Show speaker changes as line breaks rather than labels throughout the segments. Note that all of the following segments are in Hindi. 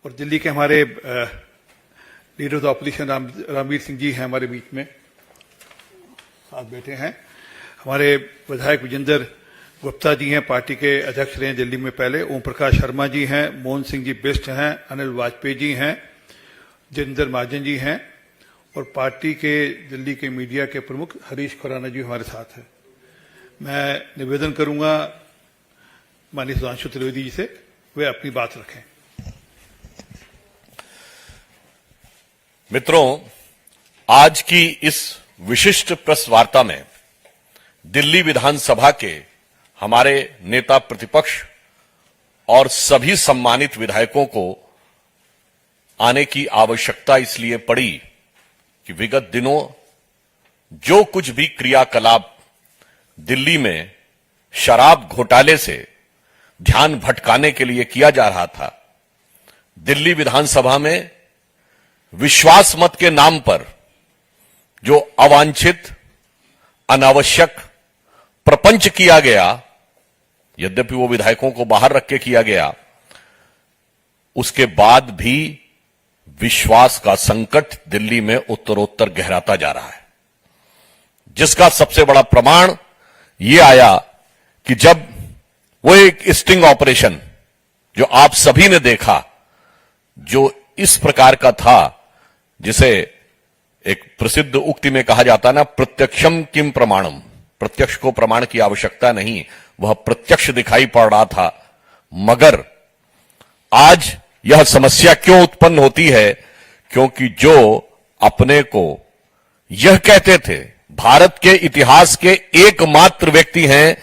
और दिल्ली के हमारे leader of the opposition Ramvir Singh ji हैं हमारे बीच में साथ बैठे हैं। हमारे विधायक विजेंद्र गुप्ता जी हैं, पार्टी के अध्यक्ष रहे दिल्ली में पहले। ओम प्रकाश शर्मा जी हैं, मोहन सिंह जी बिष्ट हैं, अनिल वाजपेयी जी हैं, जितेंद्र महाजन जी हैं और पार्टी के दिल्ली के मीडिया के प्रमुख हरीश खुराना जी हमारे साथ हैं। मैं निवेदन करूंगा माननीय सुधांशु त्रिवेदी जी से वे अपनी बात रखें।
मित्रों, आज की इस विशिष्ट प्रेस वार्ता में दिल्ली विधानसभा के हमारे नेता प्रतिपक्ष और सभी सम्मानित विधायकों को आने की आवश्यकता इसलिए पड़ी कि विगत दिनों जो कुछ भी क्रियाकलाप दिल्ली में शराब घोटाले से ध्यान भटकाने के लिए किया जा रहा था, दिल्ली विधानसभा में विश्वास मत के नाम पर जो अवांछित अनावश्यक प्रपंच किया गया, यद्यपि वो विधायकों को बाहर रख के किया गया, उसके बाद भी विश्वास का संकट दिल्ली में उत्तरोत्तर गहराता जा रहा है, जिसका सबसे बड़ा प्रमाण यह आया कि जब वो एक स्टिंग ऑपरेशन जो आप सभी ने देखा, जो इस प्रकार का था जिसे एक प्रसिद्ध उक्ति में कहा जाता है ना, प्रत्यक्षम किम प्रमाणम, प्रत्यक्ष को प्रमाण की आवश्यकता नहीं, वह प्रत्यक्ष दिखाई पड़ रहा था। मगर आज यह समस्या क्यों उत्पन्न होती है? क्योंकि जो अपने को यह कहते थे भारत के इतिहास के एकमात्र व्यक्ति हैं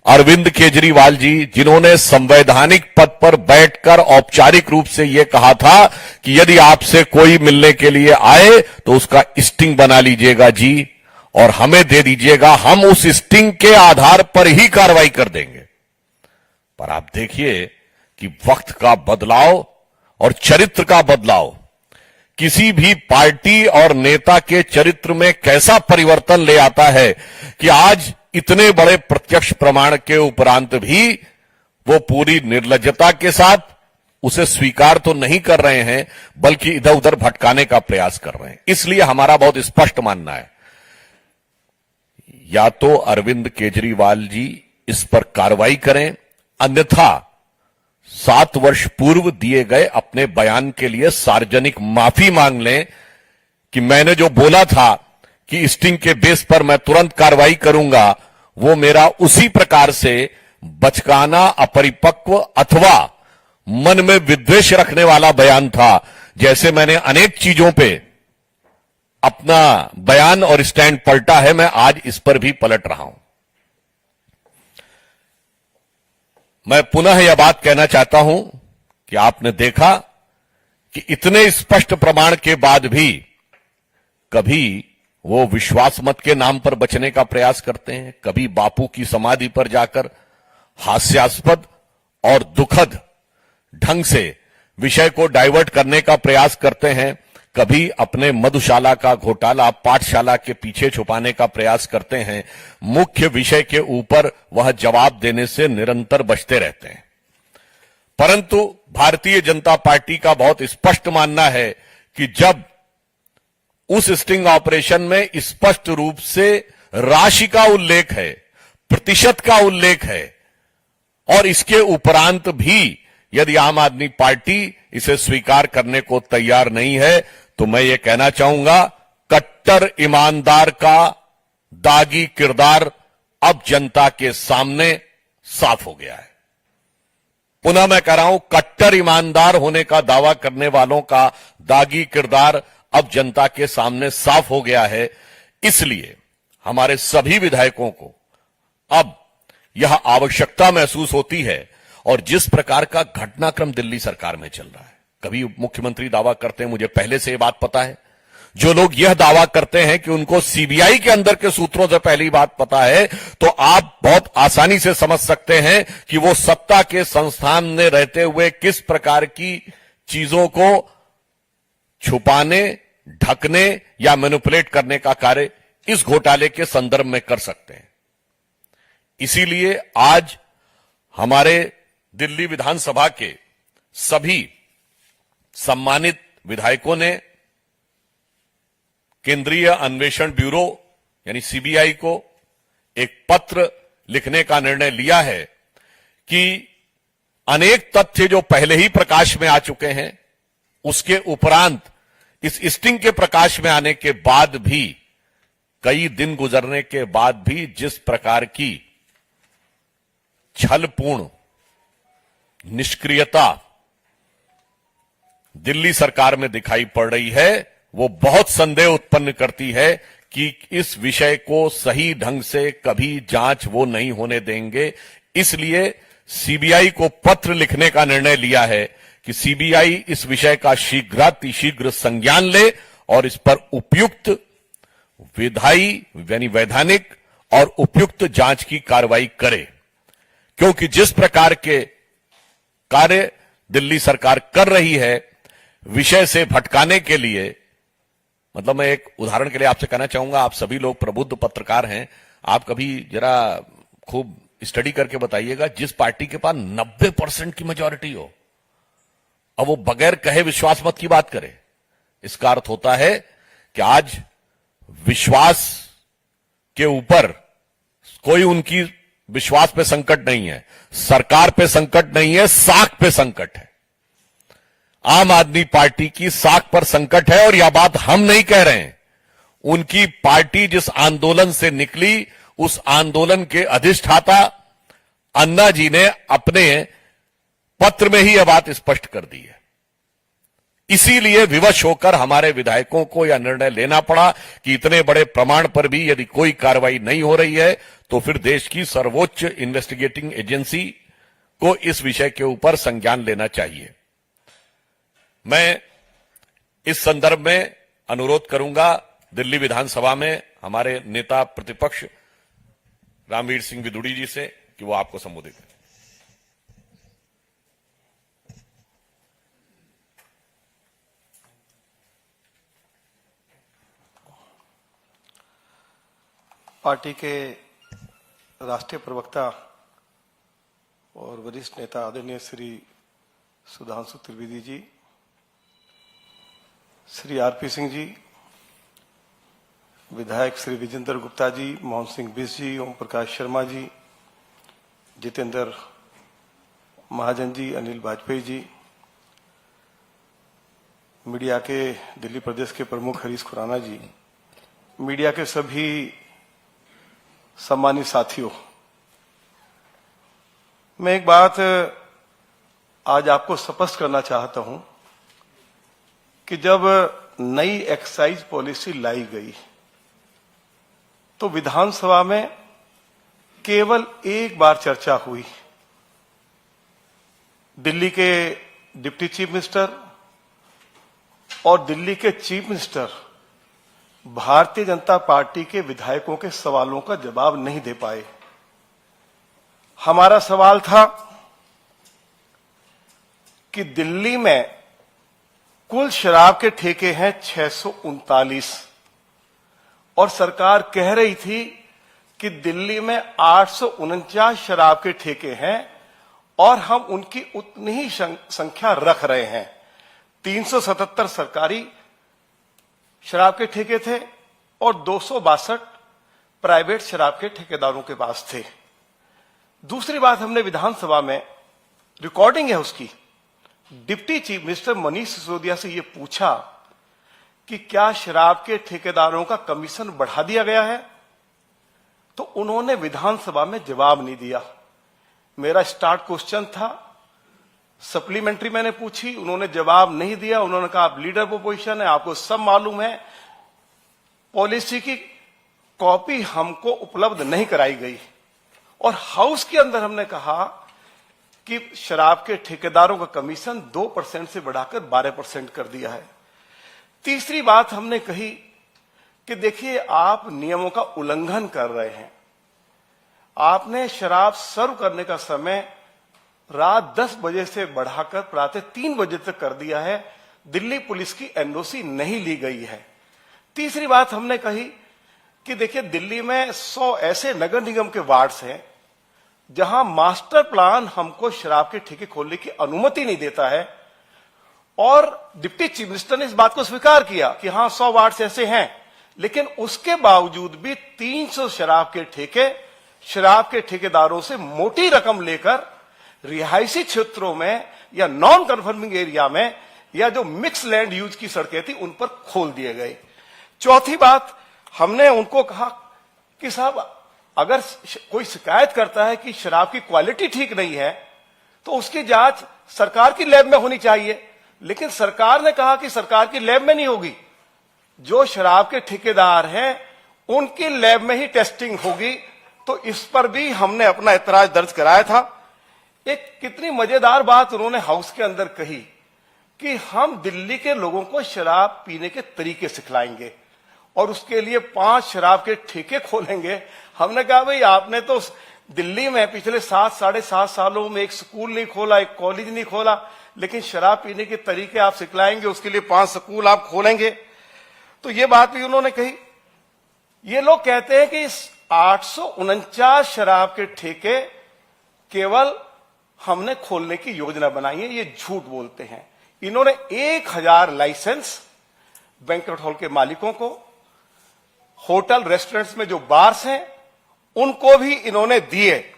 अरविंद केजरीवाल जी, जिन्होंने संवैधानिक पद पर बैठकर औपचारिक रूप से यह कहा था कि यदि आपसे कोई मिलने के लिए आए तो उसका स्टिंग बना लीजिएगा जी और हमें दे दीजिएगा, हम उस स्टिंग के आधार पर ही कार्रवाई कर देंगे। पर आप देखिए कि वक्त का बदलाव और चरित्र का बदलाव किसी भी पार्टी और नेता के चरित्र में कैसा परिवर्तन ले आता है कि आज इतने बड़े प्रत्यक्ष प्रमाण के उपरांत भी वो पूरी निर्लज्जता के साथ उसे स्वीकार तो नहीं कर रहे हैं, बल्कि इधर उधर भटकाने का प्रयास कर रहे हैं। इसलिए हमारा बहुत स्पष्ट मानना है, या तो अरविंद केजरीवाल जी इस पर कार्रवाई करें, अन्यथा 7 वर्ष पूर्व दिए गए अपने बयान के लिए सार्वजनिक माफी मांग लें कि मैंने जो बोला था कि स्टिंग के बेस पर मैं तुरंत कार्रवाई करूंगा, वो मेरा उसी प्रकार से बचकाना, अपरिपक्व अथवा मन में विद्वेष रखने वाला बयान था। जैसे मैंने अनेक चीजों पे अपना बयान और स्टैंड पलटा है, मैं आज इस पर भी पलट रहा हूं। मैं पुनः यह बात कहना चाहता हूं कि आपने देखा कि इतने स्पष्ट प्रमाण के बाद भी कभी वो विश्वास मत के नाम पर बचने का प्रयास करते हैं, कभी बापू की समाधि पर जाकर हास्यास्पद और दुखद ढंग से विषय को डाइवर्ट करने का प्रयास करते हैं, कभी अपने मधुशाला का घोटाला पाठशाला के पीछे छुपाने का प्रयास करते हैं। मुख्य विषय के ऊपर वह जवाब देने से निरंतर बचते रहते हैं। परंतु भारतीय जनता पार्टी का बहुत स्पष्ट मानना है कि जब उस स्टिंग ऑपरेशन में स्पष्ट रूप से राशि का उल्लेख है, प्रतिशत का उल्लेख है, और इसके उपरांत भी यदि आम आदमी पार्टी इसे स्वीकार करने को तैयार नहीं है, तो मैं ये कहना चाहूंगा, कट्टर ईमानदार का दागी किरदार अब जनता के सामने साफ हो गया है। पुनः मैं कह रहा हूं, कट्टर ईमानदार होने का दावा करने वालों का दागी किरदार अब जनता के सामने साफ हो गया है। इसलिए हमारे सभी विधायकों को अब यह आवश्यकता महसूस होती है, और जिस प्रकार का घटनाक्रम दिल्ली सरकार में चल रहा है, कभी मुख्यमंत्री दावा करते हैं, मुझे पहले से यह बात पता है, जो लोग यह दावा करते हैं कि उनको सीबीआई के अंदर के सूत्रों से पहली बात पता है, तो आप बहुत आसानी से समझ सकते हैं कि वो सत्ता के संस्थान में रहते हुए किस प्रकार की चीजों को छुपाने, ढकने या मैनिपुलेट करने का कार्य इस घोटाले के संदर्भ में कर सकते हैं। इसीलिए आज हमारे दिल्ली विधानसभा के सभी सम्मानित विधायकों ने केंद्रीय अन्वेषण ब्यूरो यानी सीबीआई को एक पत्र लिखने का निर्णय लिया है कि अनेक तथ्य जो पहले ही प्रकाश में आ चुके हैं, उसके उपरांत इस स्टिंग के प्रकाश में आने के बाद भी, कई दिन गुजरने के बाद भी जिस प्रकार की छलपूर्ण निष्क्रियता दिल्ली सरकार में दिखाई पड़ रही है, वो बहुत संदेह उत्पन्न करती है कि इस विषय को सही ढंग से कभी जांच वो नहीं होने देंगे। इसलिए सीबीआई को पत्र लिखने का निर्णय लिया है कि सीबीआई इस विषय का शीघ्र संज्ञान ले और इस पर उपयुक्त विधायी यानी वैधानिक और उपयुक्त जांच की कार्रवाई करे, क्योंकि जिस प्रकार के कार्य दिल्ली सरकार कर रही है विषय से भटकाने के लिए, मतलब मैं एक उदाहरण के लिए आपसे कहना चाहूंगा, आप सभी लोग प्रबुद्ध पत्रकार हैं, आप कभी जरा खूब स्टडी करके बताइएगा, जिस पार्टी के पास 90% की मेजॉरिटी हो और वो बगैर कहे विश्वास मत की बात करे, इसका अर्थ होता है कि आज विश्वास के ऊपर कोई उनकी विश्वास पे संकट नहीं है, सरकार पे संकट नहीं है, साख पे संकट है। आम आदमी पार्टी की साख पर संकट है और यह बात हम नहीं कह रहे हैं। उनकी पार्टी जिस आंदोलन से निकली, उस आंदोलन के अधिष्ठाता अन्ना जी ने अपने पत्र में ही यह बात स्पष्ट कर दी है। इसीलिए विवश होकर हमारे विधायकों को यह निर्णय लेना पड़ा कि इतने बड़े प्रमाण पर भी यदि कोई कार्रवाई नहीं हो रही है तो फिर देश की सर्वोच्च इन्वेस्टिगेटिंग एजेंसी को इस विषय के ऊपर संज्ञान लेना चाहिए। मैं इस संदर्भ में अनुरोध करूंगा दिल्ली विधानसभा में हमारे नेता प्रतिपक्ष रामवीर सिंह विदुड़ी जी से कि वो आपको संबोधित करें।
पार्टी के राष्ट्रीय प्रवक्ता और वरिष्ठ नेता आदरणीय श्री सुधांशु त्रिवेदी जी, श्री आरपी सिंह जी, विधायक श्री विजेंद्र गुप्ता जी, मोहन सिंह बिष्ट जी, ओम प्रकाश शर्मा जी, जितेंद्र महाजन जी, अनिल वाजपेयी जी, मीडिया के दिल्ली प्रदेश के प्रमुख हरीश खुराना जी, मीडिया के सभी सम्मानित साथियों, मैं एक बात आज आपको स्पष्ट करना चाहता हूं कि जब नई एक्साइज पॉलिसी लाई गई तो विधानसभा में केवल एक बार चर्चा हुई। दिल्ली के डिप्टी चीफ मिनिस्टर और दिल्ली के chief minister Bharatiya Janata party के विधायकों के सवालों का जवाब नहीं दे पाए। हमारा सवाल था कि दिल्ली में कुल शराब के ठेके हैं 639 और सरकार कह रही थी कि दिल्ली में 849 शराब के ठेके हैं और हम उनकी उतनी ही संख्या रख रहे हैं। 377 सरकारी शराब के ठेके थे और 262 प्राइवेट शराब के ठेकेदारों के पास थे। दूसरी बात, हमने विधानसभा में, रिकॉर्डिंग है उसकी, deputy chief minister Manish Sisodia से यह पूछा कि क्या शराब के ठेकेदारों का कमीशन बढ़ा दिया गया है, तो उन्होंने विधानसभा में जवाब नहीं दिया। मेरा स्टार्ट क्वेश्चन था, सप्लीमेंट्री मैंने पूछी, उन्होंने जवाब नहीं दिया। उन्होंने कहा आप लीडर पोजीशन है, आपको सब मालूम है। पॉलिसी की कॉपी हमको उपलब्ध नहीं कराई गई और हाउस के अंदर हमने कहा कि शराब के ठेकेदारों का कमीशन 2% से बढ़ाकर 12% कर दिया है। तीसरी बात हमने कही कि देखिए आप नियमों का उल्लंघन कर रहे हैं। आपने शराब सर्व करने का समय रात 10 बजे से बढ़ाकर प्रातः 3 बजे तक कर दिया है। दिल्ली पुलिस की एनओसी नहीं ली गई है। तीसरी बात हमने कही कि देखिए दिल्ली में 100 ऐसे नगर निगम के वार्ड्स हैं जहां मास्टर प्लान हमको शराब के ठेके खोलने की अनुमति नहीं देता है और डिप्टी चीफ मिनिस्टर ने इस बात को स्वीकार किया कि हां 100 वार्ड ऐसे हैं, लेकिन उसके बावजूद भी 300 शराब के ठेकेदारों से मोटी रकम लेकर रिहायशी क्षेत्रों में या नॉन कन्फर्मिंग एरिया में या जो मिक्स लैंड यूज की सड़कें थी उन पर खोल दिए गए। चौथी बात, हमने उनको कहा कि साहब अगर कोई शिकायत करता है कि शराब की क्वालिटी ठीक नहीं है तो उसकी जांच सरकार की लैब में होनी चाहिए, लेकिन सरकार ने कहा कि सरकार की लैब में नहीं होगी, जो शराब के ठेकेदार हैं उनकी लैब में ही टेस्टिंग होगी। तो इस पर भी हमने अपना ऐतराज दर्ज कराया था। एक कितनी मजेदार बात उन्होंने हाउस के अंदर कही कि हम दिल्ली के लोगों को शराब पीने के तरीके सिखलाएंगे और उसके लिए 5 शराब के ठेके खोलेंगे। हमने कहा भाई आपने तो दिल्ली में पिछले 7-7.5 सालों में एक स्कूल नहीं खोला, एक कॉलेज नहीं खोला, लेकिन शराब पीने के तरीके आप सिखलाएंगे, उसके लिए 5 स्कूल आप खोलेंगे। तो ये बात भी उन्होंने कही। ये लोग कहते हैं कि 849 शराब के ठेके केवल हमने खोलने की योजना बनाई है, ये झूठ बोलते हैं। इन्होंने 1000 लाइसेंस बैंक्वेट हॉल के मालिकों को, होटल रेस्टोरेंट्स में जो बार्स हैं उनको भी इन्होंने दिए।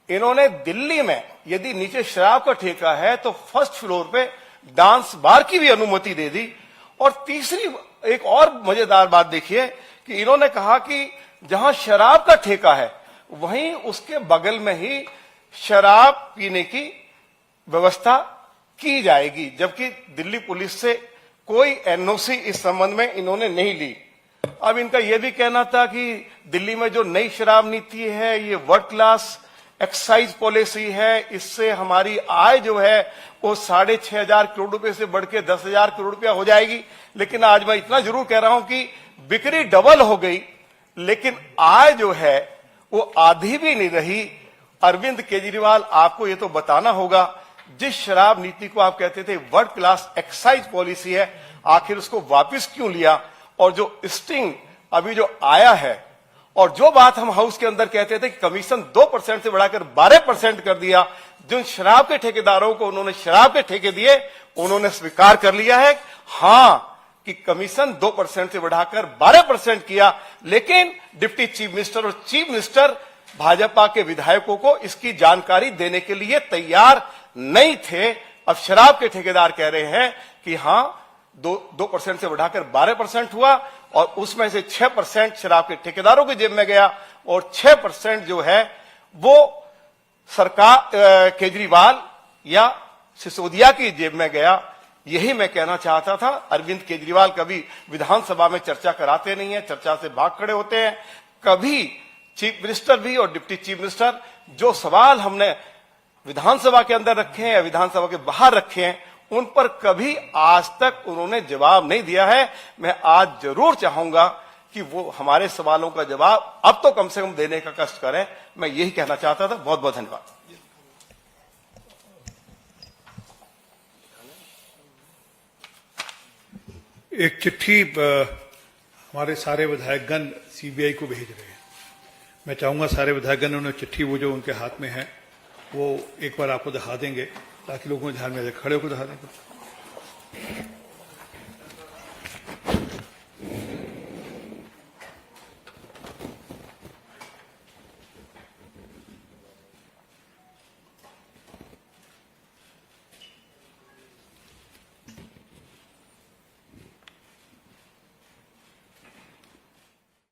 इन्होंने दिल्ली में यदि नीचे शराब का ठेका है तो फर्स्ट फ्लोर पे डांस बार की भी अनुमति दे दी। और तीसरी एक और मजेदार बात देखिए कि इन्होंने कहा कि जहां शराब का ठेका है वहीं उसके बगल में ही शराब पीने की व्यवस्था की जाएगी, जबकि दिल्ली पुलिस से कोई एनओसी इस संबंध में इन्होंने नहीं ली। अब इनका यह भी कहना था कि दिल्ली में जो नई शराब नीति है ये वर्ल्ड क्लास एक्साइज पॉलिसी है, इससे हमारी आय जो है वो 6,500 करोड़ रुपए से बढ़ के 10,000 करोड़ रुपया हो जाएगी। लेकिन आज मैं इतना जरूर कह रहा हूं कि बिक्री डबल हो गई, लेकिन आय जो है वो आधी भी नहीं रही। अरविंद केजरीवाल, आपको ये तो बताना होगा, जिस शराब नीति को आप कहते थे वर्ल्ड क्लास एक्साइज पॉलिसी है, आखिर उसको वापस क्यों लिया? और जो स्टिंग अभी जो आया है, और जो बात हम हाउस के अंदर कहते थे कि कमीशन 2% से बढ़ाकर 12% कर दिया, जिन शराब के ठेकेदारों को उन्होंने शराब के ठेके दिए उन्होंने स्वीकार कर लिया है हां कि कमीशन 2% से बढ़ाकर 12% किया। लेकिन डिप्टी चीफ मिनिस्टर और चीफ मिनिस्टर भाजपा के विधायकों को इसकी जानकारी देने के लिए तैयार नहीं थे। अब शराब के ठेकेदार कह रहे हैं कि हां 2% से बढ़ाकर 12% हुआ और उसमें से 6% शराब के ठेकेदारों की जेब में गया और 6% जो है वो सरकार केजरीवाल या सिसोदिया की जेब में गया। यही मैं कहना चाहता था। अरविंद केजरीवाल कभी विधानसभा में चर्चा कराते नहीं है, चर्चा से भाग खड़े होते हैं। कभी चीफ मिनिस्टर भी और डिप्टी चीफ मिनिस्टर जो सवाल हमने विधानसभा के अंदर रखे हैं या विधानसभा के बाहर रखे हैं उन पर कभी आज तक उन्होंने जवाब नहीं दिया है। मैं आज जरूर चाहूंगा कि वो हमारे सवालों का जवाब अब तो कम से कम देने का कष्ट करें। मैं यही कहना चाहता था। बहुत बहुत धन्यवाद।
एक चिट्ठी हमारे सारे विधायकगण सीबीआई को भेज रहे हैं। मैं चाहूंगा सारे विधायकगण उन्हें चिट्ठी वो जो उनके हाथ में है वो एक बार आपको दिखा देंगे ताकि लोगों को ध्यान में आ जाए। खड़े होकर दिखा देंगे।